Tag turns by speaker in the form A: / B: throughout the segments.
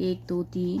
A: 1 2 3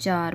A: 4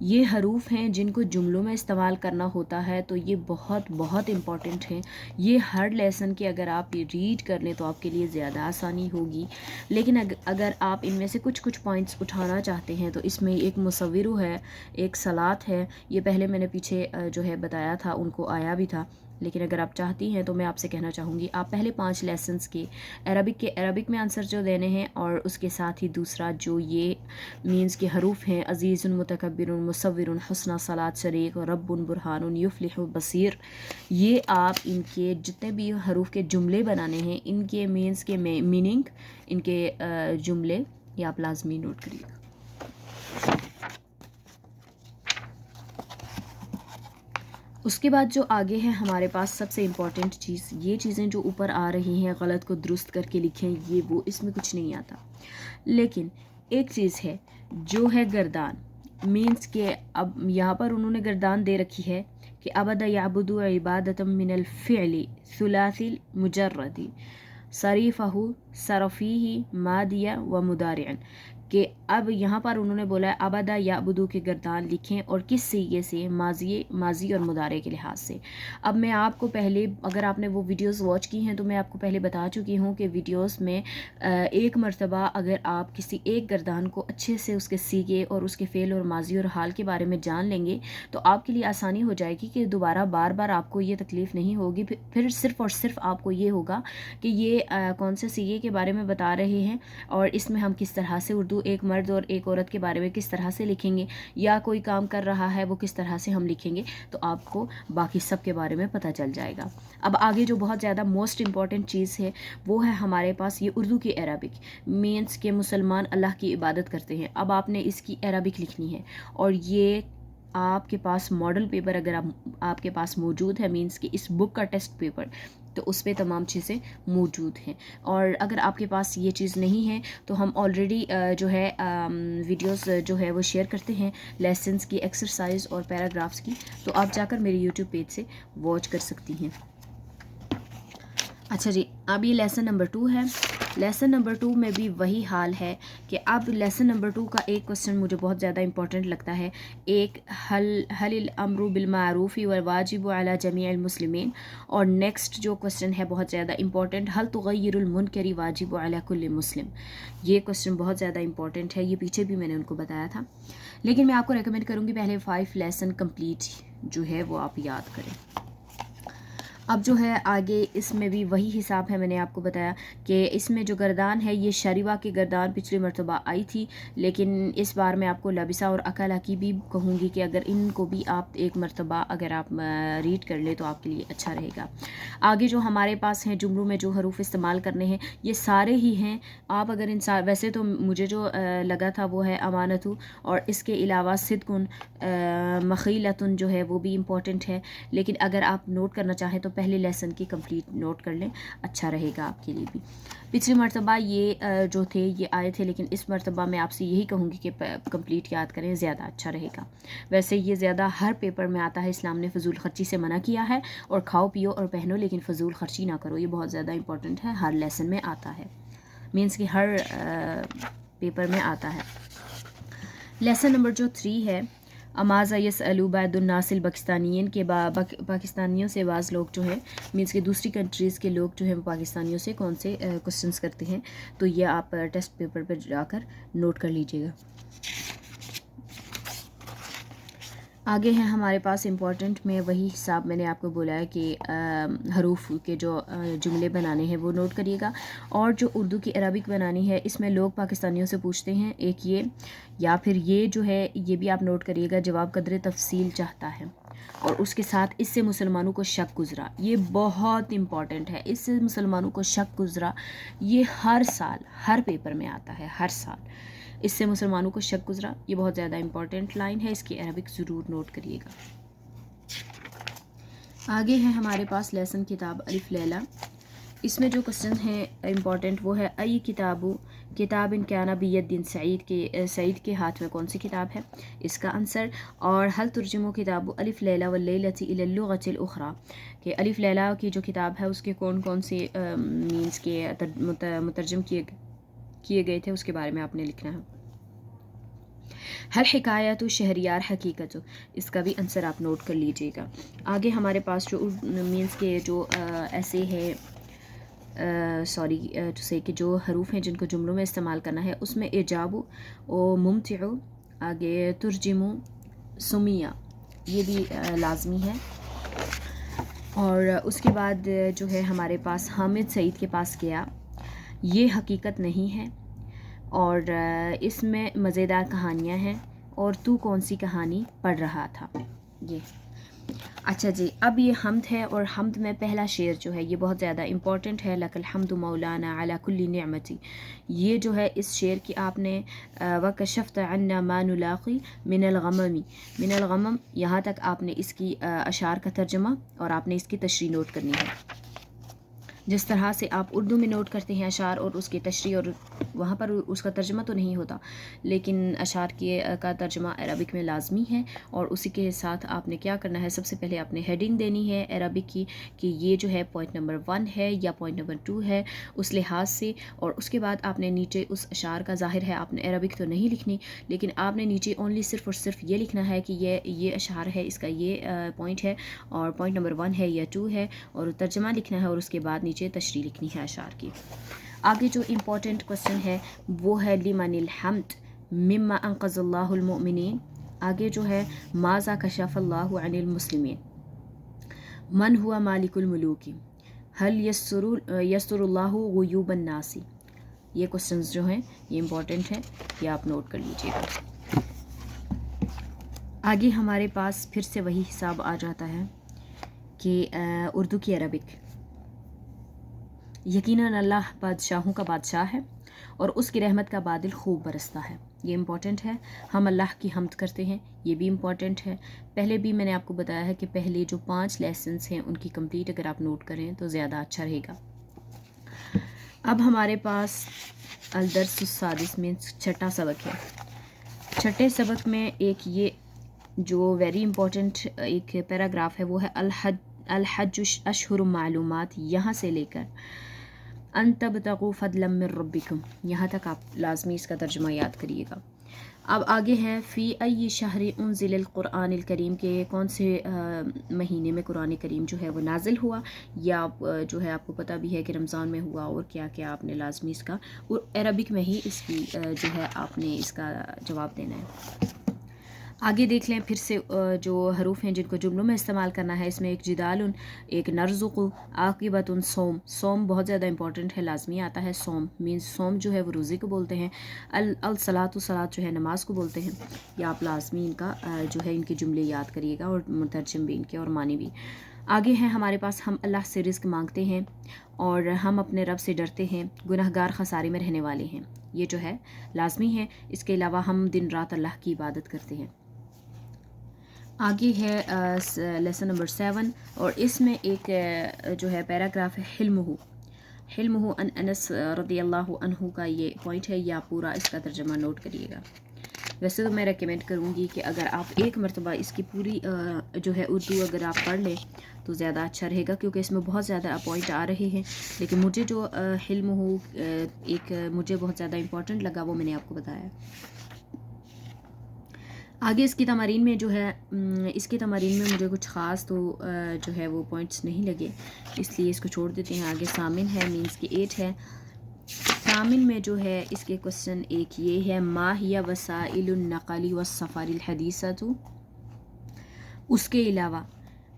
A: یہ حروف ہیں جن کو جملوں میں استعمال کرنا ہوتا ہے، تو یہ بہت بہت امپورٹنٹ ہیں. یہ ہر لیسن کے اگر آپ یہ ریڈ کر لیں تو آپ کے لیے زیادہ آسانی ہوگی. لیکن اگر آپ ان میں سے کچھ پوائنٹس اٹھانا چاہتے ہیں تو اس میں ایک مصورو ہے، ایک صلات ہے. یہ پہلے میں نے پیچھے جو ہے بتایا تھا، ان کو آیا بھی تھا. لیکن اگر آپ چاہتی ہیں تو میں آپ سے کہنا چاہوں گی آپ پہلے 5 لیسنز کے عربک میں آنسر جو دینے ہیں، اور اس کے ساتھ ہی دوسرا جو یہ مینز کے حروف ہیں، عزیز، متکبر، مصور، حسنہ، صلات، شریک، رب، برہان، یفلح، بصیر، یہ آپ ان کے جتنے بھی حروف کے جملے بنانے ہیں، ان کے مینز کے میننگ، ان کے جملے، یہ آپ لازمی نوٹ کریے گا. اس کے بعد جو آگے ہے ہمارے پاس سب سے امپورٹنٹ چیز، یہ چیزیں جو اوپر آ رہی ہیں غلط کو درست کر کے لکھیں، یہ وہ اس میں کچھ نہیں آتا. لیکن ایک چیز ہے جو ہے گردان، مینس کہ اب یہاں پر انہوں نے گردان دے رکھی ہے کہ عبد یعبد عبادۃ من الفعل ثلاثی مجردی صریفہ صرفیہ ماضیہ و مضارع، کہ اب یہاں پر انہوں نے بولا ہے عبدہ یعبدو کے گردان لکھیں، اور کس سیغے سے؟ ماضی اور مضارع کے لحاظ سے. اب میں آپ کو پہلے، اگر آپ نے وہ ویڈیوز واچ کی ہیں تو میں آپ کو پہلے بتا چکی ہوں کہ ویڈیوز میں ایک مرتبہ اگر آپ کسی ایک گردان کو اچھے سے اس کے سیغے اور اس کے فعل اور ماضی اور حال کے بارے میں جان لیں گے تو آپ کے لیے آسانی ہو جائے گی کہ دوبارہ بار بار آپ کو یہ تکلیف نہیں ہوگی. پھر صرف اور صرف آپ کو یہ ہوگا کہ یہ کون سے سیغے کے بارے میں بتا رہے ہیں، اور اس میں ہم کس طرح سے اردو ایک مرد اور ایک عورت کے بارے میں کس طرح سے لکھیں گے، یا کوئی کام کر رہا ہے وہ کس طرح سے ہم لکھیں گے، تو آپ کو باقی سب کے بارے میں پتہ چل جائے گا. اب آگے جو بہت زیادہ موسٹ امپورٹنٹ چیز ہے وہ ہے ہمارے پاس یہ اردو کی عربک، مینس کہ مسلمان اللہ کی عبادت کرتے ہیں. اب آپ نے اس کی عربک لکھنی ہے، اور یہ آپ کے پاس ماڈل پیپر اگر آپ کے پاس موجود ہے، مینس کہ اس بک کا ٹیسٹ پیپر، تو اس پہ تمام چیزیں موجود ہیں. اور اگر آپ کے پاس یہ چیز نہیں ہے تو ہم آلریڈی جو ہے ویڈیوز جو ہے وہ شیئر کرتے ہیں لیسنز کی، ایکسرسائز اور پیراگرافس کی، تو آپ جا کر میرے یوٹیوب پیج سے واچ کر سکتی ہیں. اچھا جی، اب یہ لیسن نمبر 2 ہے. لیسن نمبر 2 میں بھی وہی حال ہے کہ اب لیسن نمبر 2 کا ایک کوسچن مجھے بہت زیادہ امپورٹنٹ لگتا ہے. ایک حل الامر بالمعروف والواجب علی جمیع المسلمین، اور نیکسٹ جو کوسچن ہے بہت زیادہ امپورٹنٹ، حل تغیر المنکر واجب علی کل مسلم. یہ کوسچن بہت زیادہ امپورٹنٹ ہے، یہ پیچھے بھی میں نے ان کو بتایا تھا. لیکن میں آپ کو ریکمینڈ کروں گی پہلے 5 لیسن کمپلیٹ جو ہے وہ آپ یاد کریں. اب جو ہے آگے اس میں بھی وہی حساب ہے، میں نے آپ کو بتایا کہ اس میں جو گردان ہے یہ شریوا کی گردان پچھلی مرتبہ آئی تھی، لیکن اس بار میں آپ کو لبسہ اور اکلا کی بھی کہوں گی کہ اگر ان کو بھی آپ ایک مرتبہ اگر آپ ریڈ کر لیں تو آپ کے لیے اچھا رہے گا. آگے جو ہمارے پاس ہیں جملوں میں جو حروف استعمال کرنے ہیں یہ سارے ہی ہیں. آپ اگر ویسے تو مجھے جو لگا تھا وہ ہے امانتو، اور اس کے علاوہ صدقن، مخیلتن جو ہے وہ بھی امپورٹنٹ ہے. لیکن اگر آپ نوٹ کرنا چاہیں تو پہلے لیسن کی کمپلیٹ نوٹ کر لیں، اچھا رہے گا آپ کے لیے بھی. پچھلی مرتبہ یہ جو تھے یہ آئے تھے، لیکن اس مرتبہ میں آپ سے یہی کہوں گی کہ کمپلیٹ یاد کریں، زیادہ اچھا رہے گا. ویسے یہ زیادہ ہر پیپر میں آتا ہے، اسلام نے فضول خرچی سے منع کیا ہے، اور کھاؤ پیو اور پہنو لیکن فضول خرچی نہ کرو. یہ بہت زیادہ امپورٹنٹ ہے، ہر لیسن میں آتا ہے، مینس کہ ہر پیپر میں آتا ہے. لیسن نمبر جو 3 ہے، امازا یسألو بعض الناس الپاکستانیین کے پاکستانیوں سے بعض لوگ جو ہیں، مینس کہ دوسری کنٹریز کے لوگ جو ہیں پاکستانیوں سے کون سے کوسچنس کرتے ہیں، تو یہ آپ ٹیسٹ پیپر پر جا کر نوٹ کر لیجئے گا. آگے ہیں ہمارے پاس امپورٹنٹ میں وہی حساب میں نے آپ کو بولا ہے کہ حروف کے جو جملے بنانے ہیں وہ نوٹ کریے گا. اور جو اردو کی عربک بنانی ہے اس میں لوگ پاکستانیوں سے پوچھتے ہیں، ایک یہ، یا پھر یہ جو ہے یہ بھی آپ نوٹ کریے گا، جواب قدر تفصیل چاہتا ہے، اور اس کے ساتھ اس سے مسلمانوں کو شک گزرا. یہ بہت امپورٹنٹ ہے، اس سے مسلمانوں کو شک گزرا. یہ ہر سال ہر پیپر میں آتا ہے، ہر سال اس سے مسلمانوں کو شک گزرا. یہ بہت زیادہ امپورٹنٹ لائن ہے، اس کی عربک ضرور نوٹ کریے گا. آگے ہے ہمارے پاس لیسن کتاب الف لیلا. اس میں جو کوسچن ہے امپورٹنٹ وہ ہے ای کتاب ان کانا بید سعید کے ہاتھ میں کون سی کتاب ہے، اس کا آنسر. اور حل ترجمو کتاب الف لیلا واللیلۃ الی اللغۃ الاخری، کہ الف لیلا کی جو کتاب ہے اس کے کون کون سے مینس کے مترجم کیے گئے تھے، اس کے بارے میں آپ نے لکھنا ہے. ہل حکایت شہریار حقیقت، اس کا بھی آنسر آپ نوٹ کر لیجیے گا. آگے ہمارے پاس جو مینس کے جو ایسے ہے ٹو سے کہ جو حروف ہیں جن کو جملوں میں استعمال کرنا ہے، اس میں ایجاب و ممتع، آگے ترجم، سمیہ، یہ بھی لازمی ہے. اور اس کے بعد جو ہے ہمارے پاس حامد سعید کے پاس گیا، یہ حقیقت نہیں ہے، اور اس میں مزیدار کہانیاں ہیں، اور تو کون سی کہانی پڑھ رہا تھا. یہ اچھا جی، اب یہ حمد ہے، اور حمد میں پہلا شعر جو ہے یہ بہت زیادہ امپورٹنٹ ہے. لک الحمد مولانا علی کل نعمتی، یہ جو ہے اس شعر کی آپ نے وکشفت عنا ما نلاقی من الغمم، من الغمم یہاں تک آپ نے اس کی اشعار کا ترجمہ اور آپ نے اس کی تشریح نوٹ کرنی ہے. جس طرح سے آپ اردو میں نوٹ کرتے ہیں اشعار اور اس کی تشریح، اور وہاں پر اس کا ترجمہ تو نہیں ہوتا، لیکن اشعار کا ترجمہ عربک میں لازمی ہے. اور اسی کے ساتھ آپ نے کیا کرنا ہے، سب سے پہلے آپ نے ہیڈنگ دینی ہے عربک کی کہ یہ جو ہے پوائنٹ نمبر 1 ہے یا پوائنٹ نمبر 2 ہے اس لحاظ سے. اور اس کے بعد آپ نے نیچے اس اشعار کا، ظاہر ہے آپ نے عربک تو نہیں لکھنی، لیکن آپ نے نیچے اونلی صرف اور صرف یہ لکھنا ہے کہ یہ اشعار ہے، اس کا یہ پوائنٹ ہے، اور پوائنٹ نمبر 1 ہے یا 2 ہے، اور ترجمہ لکھنا ہے، اور اس کے بعد نیچے تشریح لکھنی ہے اشعار کی. آگے جو امپورٹنٹ کوسچن ہے وہ ہے لمن الحمد مما انقذ اللہ المؤمنین. آگے جو ہے ماذا کشف اللہ عن المسلمین، من ہوا مالک الملوک، هل یستر اللہ غیوب الناس. یہ کوسچنز جو ہیں یہ امپورٹنٹ ہیں، یہ آپ نوٹ کر لیجیے گا. آگے ہمارے پاس پھر سے وہی حساب آ جاتا ہے کہ اردو کی عربک. یقیناً اللہ بادشاہوں کا بادشاہ ہے اور اس کی رحمت کا بادل خوب برستا ہے. یہ امپورٹنٹ ہے. ہم اللہ کی حمد کرتے ہیں، یہ بھی امپورٹنٹ ہے. پہلے بھی میں نے آپ کو بتایا ہے کہ پہلے جو 5 لیسنز ہیں ان کی کمپلیٹ اگر آپ نوٹ کریں تو زیادہ اچھا رہے گا. اب ہمارے پاس الدرس السادس میں چھٹا سبق ہے. چھٹے سبق میں ایک یہ جو ویری امپورٹنٹ ایک پیراگراف ہے وہ ہے الحج اشہر معلومات، یہاں سے لے کر ان تبتغوا فضلا من ربکم، یہاں تک آپ لازمی اس کا ترجمہ یاد کریے گا. اب آگے ہے فی ای شہر انزل القرآن الکریم، کے کون سے مہینے میں قرآن کریم جو ہے وہ نازل ہوا، یا جو ہے آپ کو پتہ بھی ہے کہ رمضان میں ہوا، اور کیا کیا آپ نے لازمی اس کا اور عربک میں ہی اس کی جو ہے آپ نے اس کا جواب دینا ہے. آگے دیکھ لیں پھر سے جو حروف ہیں جن کو جملوں میں استعمال کرنا ہے. اس میں ایک جدال، ایک نرزق، عاقبت، سوم. سوم بہت زیادہ امپورٹنٹ ہے، لازمی آتا ہے. سوم مینس سوم جو ہے وہ روزے کو بولتے ہیں. الصلاۃ، صلاۃ جو ہے نماز کو بولتے ہیں. یا آپ لازمی ان کا جو ہے ان کے جملے یاد کریے گا، اور مترجم بھی ان کے اور معنی بھی. آگے ہیں ہمارے پاس ہم اللہ سے رزق مانگتے ہیں اور ہم اپنے رب سے ڈرتے ہیں، گنہگار خسارے میں رہنے والے ہیں. یہ جو ہے لازمی ہے. اس کے علاوہ ہم دن رات اللہ کی عبادت کرتے ہیں. آگے ہے لیسن نمبر 7، اور اس میں ایک جو ہے پیراگراف ہے حلمہ ان انس رضی اللہ عنہ کا یہ پوائنٹ ہے. یا پورا اس کا ترجمہ نوٹ کریے گا. ویسے تو میں ریکمینڈ کروں گی کہ اگر آپ ایک مرتبہ اس کی پوری جو ہے اردو اگر آپ پڑھ لیں تو زیادہ اچھا رہے گا، کیونکہ اس میں بہت زیادہ پوائنٹ آ رہے ہیں. لیکن مجھے جو حلمہ ایک مجھے بہت زیادہ امپورٹنٹ لگا وہ میں نے آپ کو بتایا. آگے اس کی تمارین میں جو ہے مجھے کچھ خاص تو جو ہے وہ پوائنٹس نہیں لگے، اس لیے اس کو چھوڑ دیتے ہیں. آگے ثامن ہے، مینس کی 8 ہے. ثامن میں جو ہے اس کے کوسچن ایک یہ ہے ما ہی وسائل النقل والسفر الحدیثۃ. اس کے علاوہ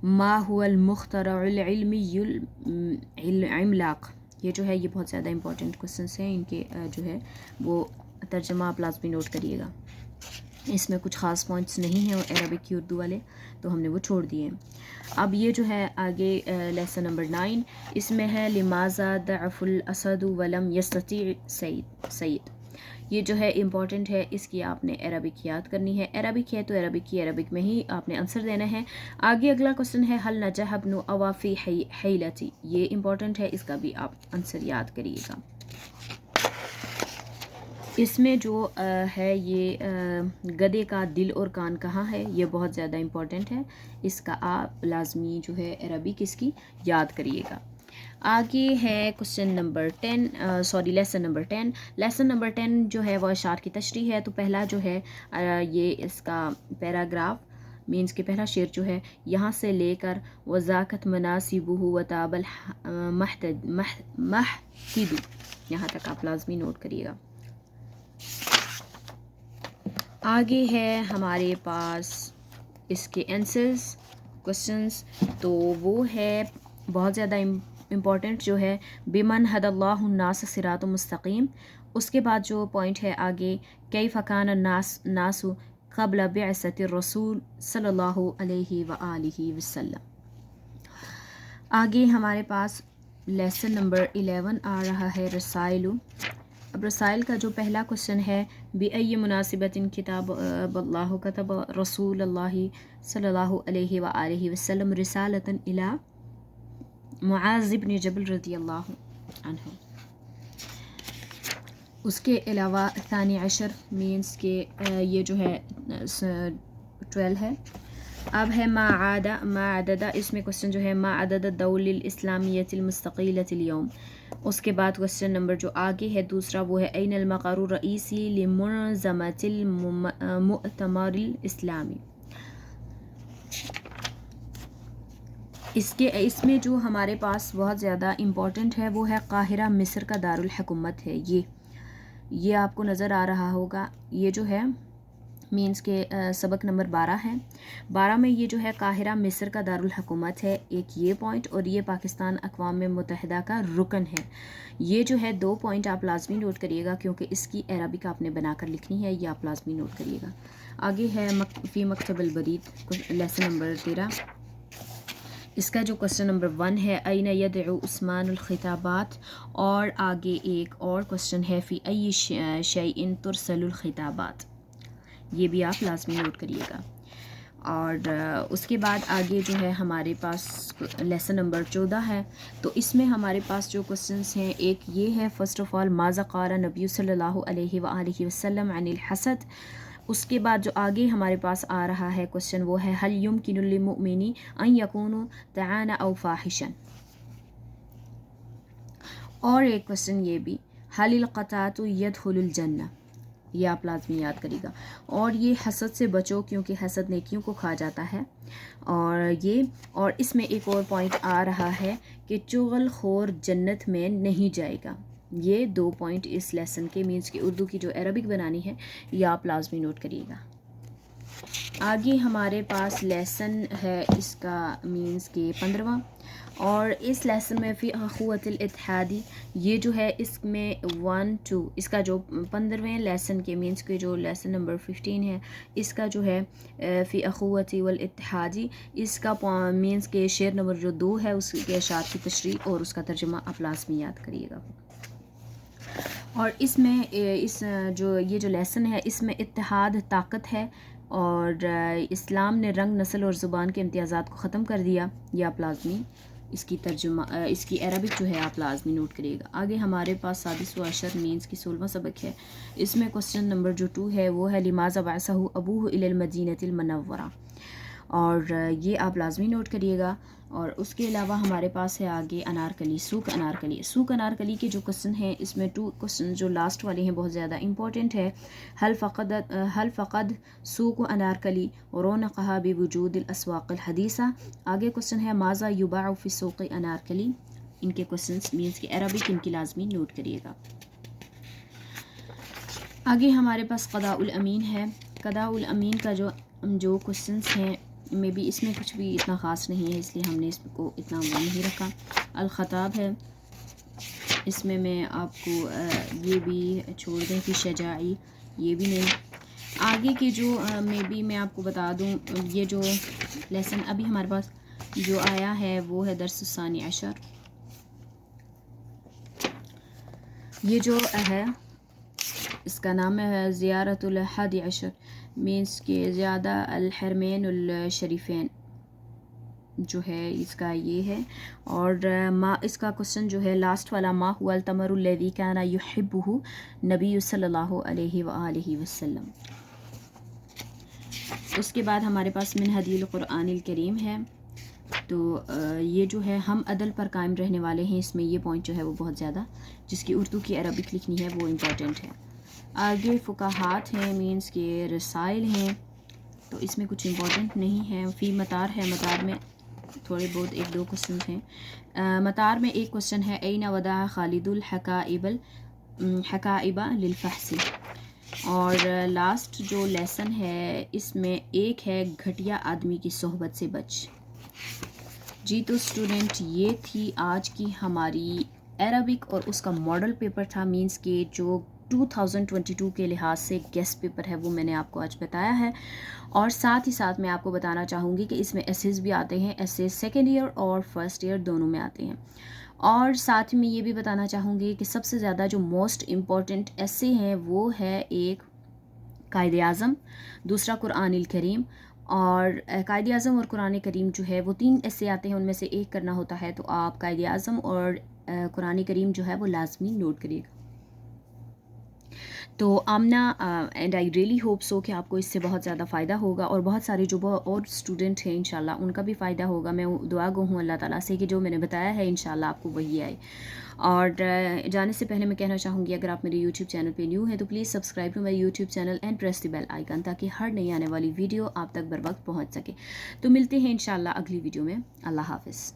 A: ما هو المخترع العلمی العملاق. یہ جو ہے یہ بہت زیادہ امپورٹنٹ کوسچنس ہیں، ان کے جو ہے وہ ترجمہ آپ لازمی نوٹ کریے گا. اس میں کچھ خاص پوائنٹس نہیں ہیں عربک کی اردو والے، تو ہم نے وہ چھوڑ دیے. اب یہ جو ہے آگے لیسن نمبر 9، اس میں ہے لماذا ضعف الاسد ولم یستطیع سعید. یہ جو ہے امپورٹنٹ ہے، اس کی آپ نے عربک یاد کرنی ہے. عربک ہے تو عربک میں ہی آپ نے آنسر دینا ہے. آگے اگلا کوسچن ہے حل نجح ابن اوافی حیلتی. یہ امپورٹنٹ ہے، اس کا بھی آپ آنسر یاد کریے گا. اس میں جو ہے یہ گدے کا دل اور کان کہاں ہے، یہ بہت زیادہ امپورٹنٹ ہے. اس کا آپ لازمی جو ہے عربک اس کی یاد کریے گا. آگے ہے question number 10 lesson number 10. Lesson number 10 جو ہے وہ اشعار کی تشریح ہے. تو پہلا جو ہے یہ اس کا پیراگراف مینس کہ پہلا شعر جو ہے یہاں سے لے کر وذاکت مناسبہ وطاب محتد یہاں تک آپ لازمی نوٹ کریے گا. آگے ہے ہمارے پاس اس کے آنسرز کوشچنس. تو وہ ہے بہت زیادہ امپورٹنٹ جو ہے بمن ہد اللہ الناس صراط مستقیم. اس کے بعد جو پوائنٹ ہے آگے کیف کان الناس قبل بعثت الرسول صلی اللہ علیہ وآلہ وسلم. آگے ہمارے پاس لیسن نمبر 11 آ رہا ہے رسائل. اب رسائل کا جو پہلا کوشچن ہے بأی مناسبت کتاب اللہ کتب رسول اللہ صلی اللہ علیہ وآلہ وسلم رسالۃ الی معاذ بن جبل رضی اللہ عنہ. اس کے علاوہ ثانی عشر مینس کہ یہ جو ہے 12 ہے. اب ہے ما عدد اس میں کوشچن جو ہے ما عدد الدول الاسلامیۃ المستقلۃ اليوم. اس کے بعد کوشچن نمبر جو آگے ہے دوسرا وہ ہے این المقر الرئیسی لمنظمۃ المؤتمر الاسلامی. اس میں جو ہمارے پاس بہت زیادہ امپورٹنٹ ہے وہ ہے قاہرہ مصر کا دارالحکومت ہے. یہ آپ کو نظر آ رہا ہوگا. یہ جو ہے مینس کے سبق نمبر 12 ہے. 12 میں یہ جو ہے قاہرہ مصر کا دارالحکومت ہے ایک یہ پوائنٹ, اور یہ پاکستان اقوام متحدہ کا رکن ہے. یہ جو ہے 2 پوائنٹ آپ لازمی نوٹ کریے گا کیونکہ اس کی عربک آپ نے بنا کر لکھنی ہے, یہ آپ لازمی نوٹ کریے گا. آگے ہے فی مکتب البرید لیسن نمبر 13. اس کا جو کوشچن نمبر 1 ہے این یدعو عثمان الخطابات, اور آگے ایک اور کوشچن ہے فی ای شیء ترسل الخطابات. یہ بھی آپ لازمی نوٹ کریے گا. اور اس کے بعد آگے جو ہے ہمارے پاس لیسن نمبر 14 ہے. تو اس میں ہمارے پاس جو کوشچنس ہیں ایک یہ ہے فرسٹ آف آل ماذا قال نبی صلی اللہ علیہ وآلہ وسلم عن الحسد. اس کے بعد جو آگے ہمارے پاس آ رہا ہے کوشچن وہ ہے هل يمكن للمؤمن ان يكون تعان او فاحشا. اور ایک کوشچن یہ بھی هل القطاة يدخل الجنہ. یہ آپ لازمی یاد کریے گا. اور یہ حسد سے بچو کیونکہ حسد نیکیوں کو کھا جاتا ہے. اور اس میں ایک اور پوائنٹ آ رہا ہے کہ چغل خور جنت میں نہیں جائے گا. یہ 2 پوائنٹ اس لیسن کے مینس کی اردو کی جو عربک بنانی ہے یہ آپ لازمی نوٹ کریے گا. آگے ہمارے پاس لیسن ہے اس کا مینس کے 15واں, اور اس لیسن میں فی اخوۃ الاتحادی. یہ جو ہے اس میں 1 2 اس کا جو 15ویں لیسن کے مینس کے جو لیسن نمبر 15 ہے اس کا جو ہے فی اخوۃ والاتحادی. اس کا مینس کے شعر نمبر جو 2 ہے اس کے اشعار کی تشریح اور اس کا ترجمہ آپ لازمی یاد کریے گا. اور اس میں یہ جو لیسن ہے اس میں اتحاد طاقت ہے, اور اسلام نے رنگ نسل اور زبان کے امتیازات کو ختم کر دیا. یہ آپ لازمی اس کی ترجمہ اس کی عربک جو ہے آپ لازمی نوٹ کریے گا. آگے ہمارے پاس سادس و عشر مینس کی 16واں سبق ہے. اس میں کوشچن نمبر جو 2 ہے وہ ہے لماذا بعثہ ابوہ الی المدینۃ المنورہ, اور یہ آپ لازمی نوٹ کریے گا. اور اس کے علاوہ ہمارے پاس ہے آگے انارکلی سوک انارکلی. سوک انارکلی کے جو کوشچن ہیں اس میں 2 کوشچن جو لاسٹ والے ہیں بہت زیادہ امپورٹنٹ ہے. حل فقد سوک انارکلی رونقها بوجود الاسواق الحدیثہ. آگے کوشچن ہے ماذا یباع فی سوق انارکلی. ان کے کوشچنس مینس کی عربک ان کی لازمی نوٹ کریے گا. آگے ہمارے پاس قضاء الامین ہے. قضاء الامین کا جو کوشچنس ہیں میں بھی اس میں کچھ بھی اتنا خاص نہیں ہے اس لیے ہم نے اس کو اتنا وہ نہیں رکھا. الخطاب ہے, اس میں آپ کو یہ بھی چھوڑ دیں کہ شجاعی یہ بھی نہیں. آگے کے جو میں آپ کو بتا دوں یہ جو لیسن ابھی ہمارے پاس جو آیا ہے وہ ہے درس الثانی عشر. یہ جو ہے اس کا نام ہے زیارت الحادی عشر مینس کے زیادہ الحرمین الشریفین جو ہے اس کا یہ ہے. اور اس کا کوشچن جو ہے لاسٹ والا ما هو التمر الذي كان يحبه نبی صلی اللہ علیہ وآلہ وسلم. اس کے بعد ہمارے پاس من ہدی القرآن الکریم ہے. تو یہ جو ہے ہم عدل پر قائم رہنے والے ہیں، اس میں یہ پوائنٹ جو ہے وہ بہت زیادہ، جس کی اردو کی عربک لکھنی ہے وہ امپورٹنٹ ہے۔ آگے فقہات ہیں، مینس کے رسائل ہیں، تو اس میں کچھ امپورٹنٹ نہیں ہے۔ فی مطار ہے، مطار میں تھوڑے بہت ایک دو کوسچنز ہیں۔ مطار میں ایک کوسچن ہے، این وضع خالد الحقائب للفحص، اور لاسٹ جو لیسن ہے اس میں ایک ہے گھٹیا آدمی کی صحبت سے بچ۔ جی تو اسٹوڈنٹ یہ تھی آج کی ہماری عربک اور اس کا ماڈل پیپر تھا، مینس کے جو 2022 کے لحاظ سے گیسٹ پیپر ہے وہ میں نے آپ کو آج بتایا ہے، اور ساتھ ہی ساتھ میں آپ کو بتانا چاہوں گی کہ اس میں ایسیز بھی آتے ہیں، ایسیز سیکنڈ ایئر اور فرسٹ ایئر دونوں میں آتے ہیں، اور ساتھ میں یہ بھی بتانا چاہوں گی کہ سب سے زیادہ جو موسٹ امپورٹنٹ ایسے ہیں وہ ہے ایک قائد اعظم، دوسرا قرآن الکریم، اور قائد اعظم اور قرآن کریم جو ہے وہ 3 ایسے آتے ہیں، ان میں سے ایک کرنا ہوتا ہے، تو آپ قائد اعظم اور قرآن کریم جو ہے وہ لازمی نوٹ کریے گا۔ تو Amna and I really hope so کہ آپ کو اس سے بہت زیادہ فائدہ ہوگا، اور بہت سارے جو اور اسٹوڈنٹ ہیں انشاءاللہ ان کا بھی فائدہ ہوگا۔ میں دعا گو ہوں اللہ تعالیٰ سے کہ جو میں نے بتایا ہے انشاءاللہ آپ کو وہی آئے۔ اور جانے سے پہلے میں کہنا چاہوں گی اگر آپ میرے یوٹیوب چینل پہ نیو ہیں تو please subscribe to my YouTube channel and press the bell icon, تاکہ ہر نئی آنے والی ویڈیو آپ تک بر وقت پہنچ سکے۔ تو ملتے ہیں انشاءاللہ اگلی ویڈیو میں۔ اللہ حافظ۔